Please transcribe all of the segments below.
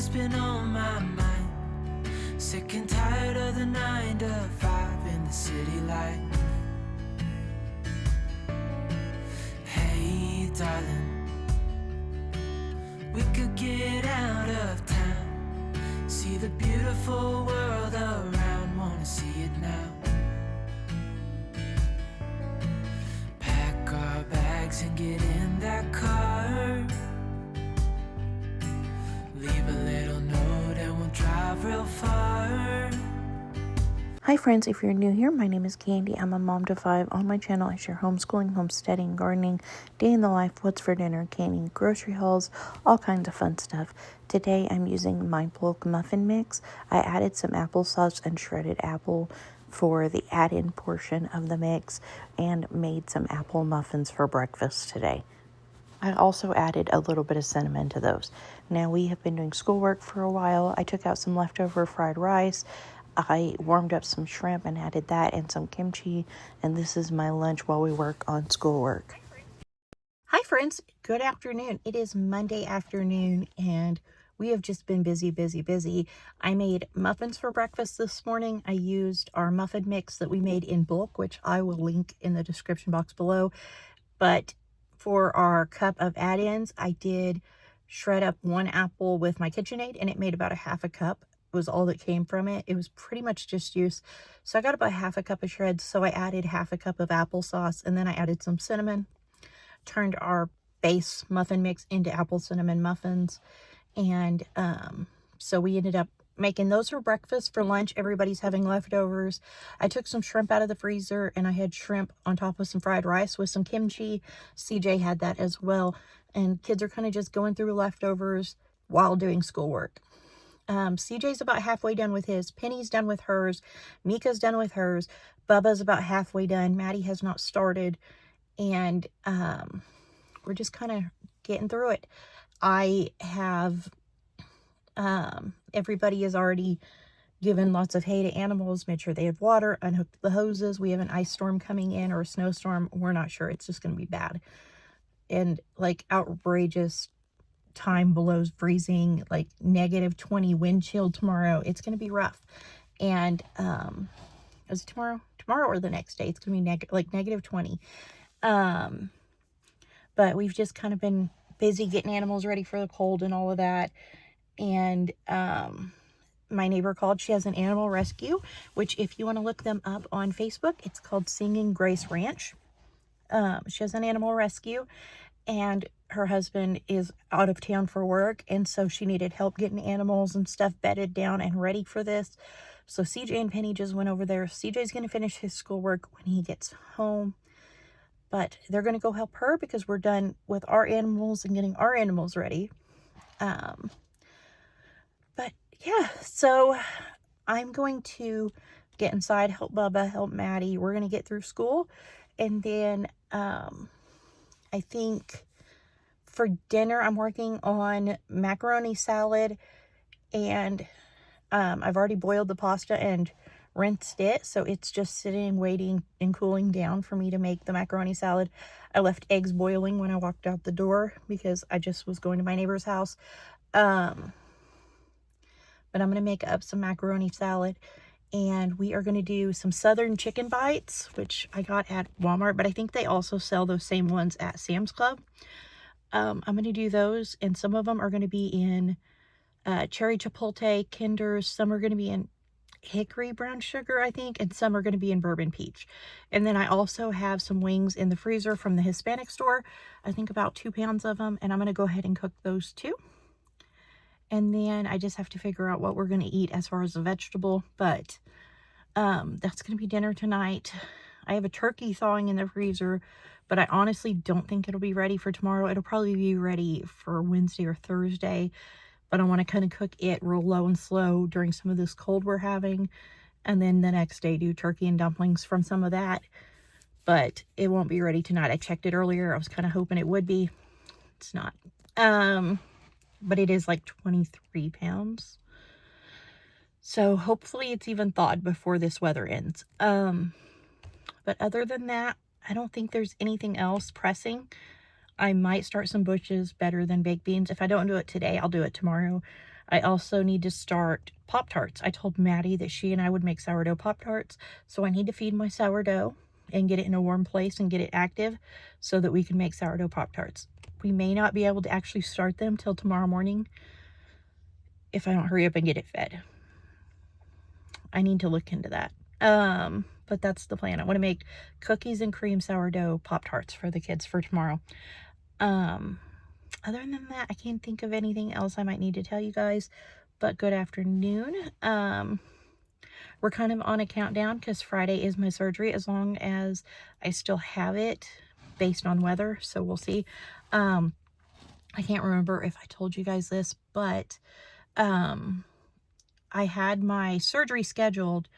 what's been on my mind. Sick and tired of the 9 to 5 in the city light. Hey, darling, we could get out of town, see the beautiful world around, wanna see it now. Pack our bags and get in that car, leave a little note and we'll drive real far. Hi friends, if you're new here, my name is Candi. I'm a mom to 5. On my channel, I share homeschooling, homesteading, gardening, day in the life, what's for dinner, canning, grocery hauls, all kinds of fun stuff. Today, I'm using my bulk muffin mix. I added some applesauce and shredded apple for the add-in portion of the mix and made some apple muffins for breakfast today. I also added a little bit of cinnamon to those. Now, we have been doing schoolwork for a while. I took out some leftover fried rice. I warmed up some shrimp and added that and some kimchi, and this is my lunch while we work on schoolwork. Hi friends, good afternoon. It is Monday afternoon and we have just been busy. I made muffins for breakfast this morning. I used our muffin mix that we made in bulk, which I will link in the description box below. But for our cup of add-ins, I did shred up 1 apple with my KitchenAid and it made about a half a cup. Was all that came from it. It was pretty much just juice. So I got about half a cup of shreds. So I added half a cup of applesauce and then I added some cinnamon, turned our base muffin mix into apple cinnamon muffins. And so we ended up making those for breakfast. For lunch, everybody's having leftovers. I took some shrimp out of the freezer and I had shrimp on top of some fried rice with some kimchi. CJ had that as well. And kids are kind of just going through leftovers while doing schoolwork. CJ's about halfway done with his. Penny's done with hers. Mika's done with hers. Bubba's about halfway done. Maddie has not started. And we're just kind of getting through it. I have, everybody has already given lots of hay to animals, made sure they have water, unhooked the hoses. We have an ice storm coming in or a snowstorm. We're not sure. It's just going to be bad. And like outrageous time below freezing, like -20 wind chill tomorrow. It's going to be rough. And is it tomorrow or the next day? It's going to be -20. But we've just kind of been busy getting animals ready for the cold and all of that. And my neighbor called. She has an animal rescue, which if you want to look them up on Facebook, it's called Singing Grace Ranch. She has an animal rescue and her husband is out of town for work, and so she needed help getting animals and stuff bedded down and ready for this. So CJ and Penny just went over there. CJ's going to finish his schoolwork when he gets home, but they're going to go help her because we're done with our animals and getting our animals ready. But yeah, so I'm going to get inside, help Bubba, help Maddie. We're going to get through school, and then I think for dinner, I'm working on macaroni salad, and I've already boiled the pasta and rinsed it, so it's just sitting, waiting, and cooling down for me to make the macaroni salad. I left eggs boiling when I walked out the door because I just was going to my neighbor's house. But I'm going to make up some macaroni salad, and we are going to do some southern chicken bites, which I got at Walmart, but I think they also sell those same ones at Sam's Club. I'm going to do those, and some of them are going to be in cherry chipotle Kinders. Some are going to be in hickory brown sugar, I think, and some are going to be in bourbon peach. And then I also have some wings in the freezer from the Hispanic store. I think about 2 pounds of them, and I'm going to go ahead and cook those too. And then I just have to figure out what we're going to eat as far as the vegetable, but that's going to be dinner tonight. I have a turkey thawing in the freezer, but I honestly don't think it'll be ready for tomorrow. It'll probably be ready for Wednesday or Thursday, but I want to kind of cook it real low and slow during some of this cold we're having, and then the next day do turkey and dumplings from some of that, but it won't be ready tonight. I checked it earlier. I was kind of hoping it would be. It's not. But it is like 23 pounds. So hopefully it's even thawed before this weather ends. But other than that, I don't think there's anything else pressing. I might start some bushes better than baked beans. If I don't do it today, I'll do it tomorrow. I also need to start Pop-Tarts. I told Maddie that she and I would make sourdough Pop-Tarts, so I need to feed my sourdough and get it in a warm place and get it active so that we can make sourdough Pop-Tarts. We may not be able to actually start them till tomorrow morning if I don't hurry up and get it fed. I need to look into that. But that's the plan. I want to make cookies and cream sourdough Pop-Tarts for the kids for tomorrow. Other than that, I can't think of anything else I might need to tell you guys, but good afternoon. We're kind of on a countdown because Friday is my surgery, as long as I still have it based on weather, so we'll see. I can't remember if I told you guys this, but I had my surgery scheduled,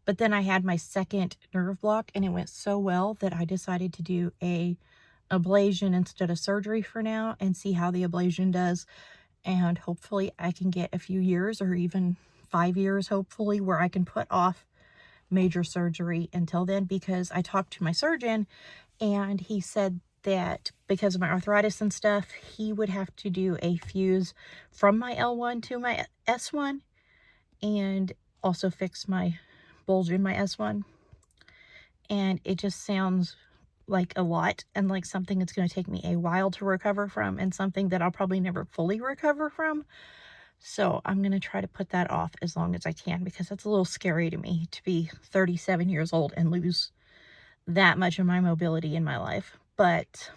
but then I had my second nerve block, and it went so well that I decided to do a ablation instead of surgery for now and see how the ablation does. And hopefully I can get a few years, or even 5 years, hopefully, where I can put off major surgery until then, because I talked to my surgeon and he said that because of my arthritis and stuff, he would have to do a fuse from my L1 to my S1 and also fix my bulge in my S1. And it just sounds like a lot, and like something that's going to take me a while to recover from, and something that I'll probably never fully recover from. So I'm going to try to put that off as long as I can, because it's a little scary to me to be 37 years old and lose that much of my mobility in my life. But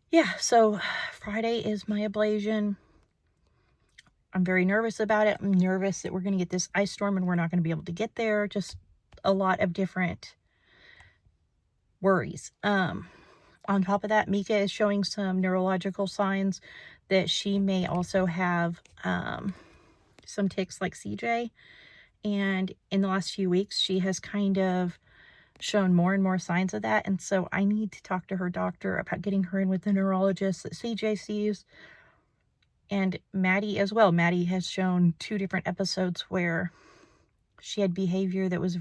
yeah, so Friday is my ablation. I'm very nervous about it. I'm nervous that we're going to get this ice storm and we're not going to be able to get there. Just a lot of different worries. On top of that, Mika is showing some neurological signs that she may also have some tics like CJ. And in the last few weeks, she has kind of shown more and more signs of that. And so I need to talk to her doctor about getting her in with the neurologist that CJ sees. And Maddie as well. Maddie has shown 2 different episodes where she had behavior that was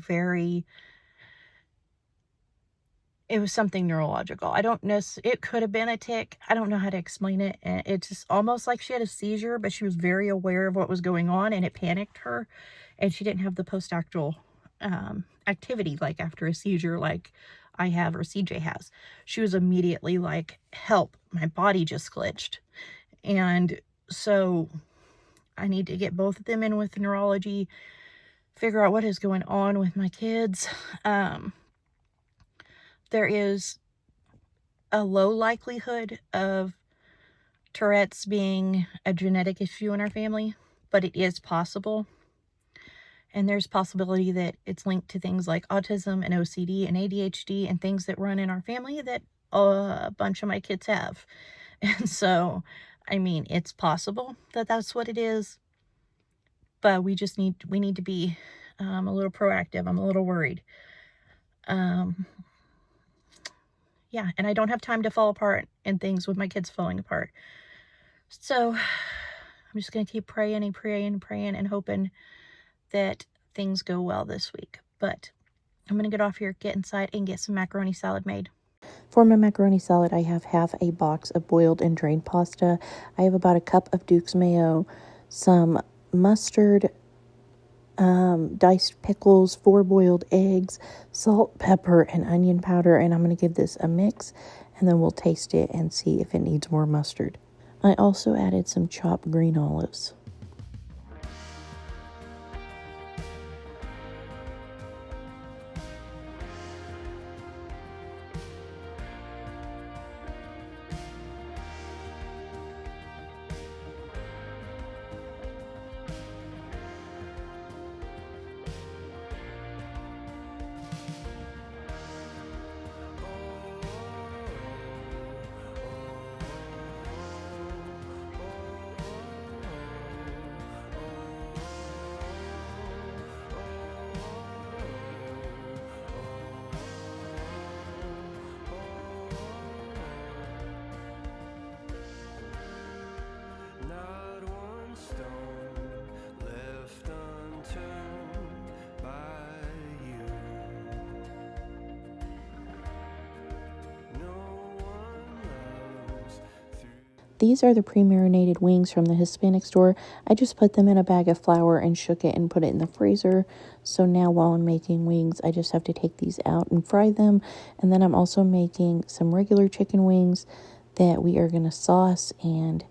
it was something neurological. I don't know. It could have been a tic. I don't know how to explain it. And it's just almost like she had a seizure, but she was very aware of what was going on, and it panicked her. And she didn't have the post-actal activity like after a seizure like I have or CJ has. She was immediately like, help, my body just glitched. And so I need to get both of them in with neurology, figure out what is going on with my kids. There is a low likelihood of Tourette's being a genetic issue in our family, but it is possible. And there's possibility that it's linked to things like autism and OCD and ADHD and things that run in our family that a bunch of my kids have. And so, I mean, it's possible that that's what it is, but we need to be a little proactive. I'm a little worried. Yeah, and I don't have time to fall apart and things with my kids falling apart. So I'm just going to keep praying and hoping that things go well this week. But I'm going to get off here, get inside, and get some macaroni salad made. For my macaroni salad, I have half a box of boiled and drained pasta. I have about a cup of Duke's mayo, some mustard, diced pickles, 4 boiled eggs, salt, pepper, and onion powder. And I'm going to give this a mix, and then we'll taste it and see if it needs more mustard. I also added some chopped green olives. These are the pre-marinated wings from the Hispanic store. I just put them in a bag of flour and shook it and put it in the freezer. So now while I'm making wings, I just have to take these out and fry them. And then I'm also making some regular chicken wings that we are going to sauce. And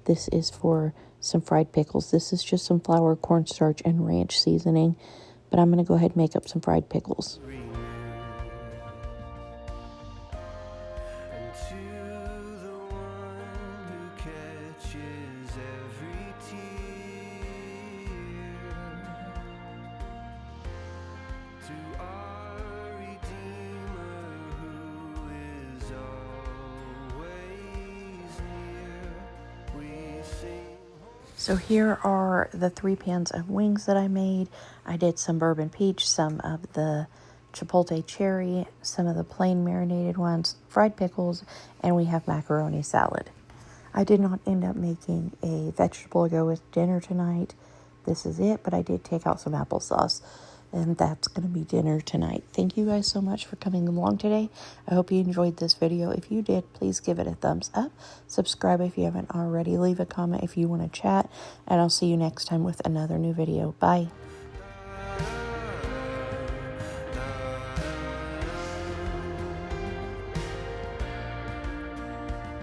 this is for some fried pickles. This is just some flour, cornstarch, and ranch seasoning. But I'm going to go ahead and make up some fried pickles. So here are the 3 pans of wings that I made. I did some bourbon peach, some of the chipotle cherry, some of the plain marinated ones, fried pickles, and we have macaroni salad. I did not end up making a vegetable to go with dinner tonight. This is it, but I did take out some applesauce, and that's going to be dinner tonight. Thank you guys so much for coming along today. I hope you enjoyed this video. If you did, please give it a thumbs up. Subscribe if you haven't already. Leave a comment if you want to chat, and I'll see you next time with another new video. Bye.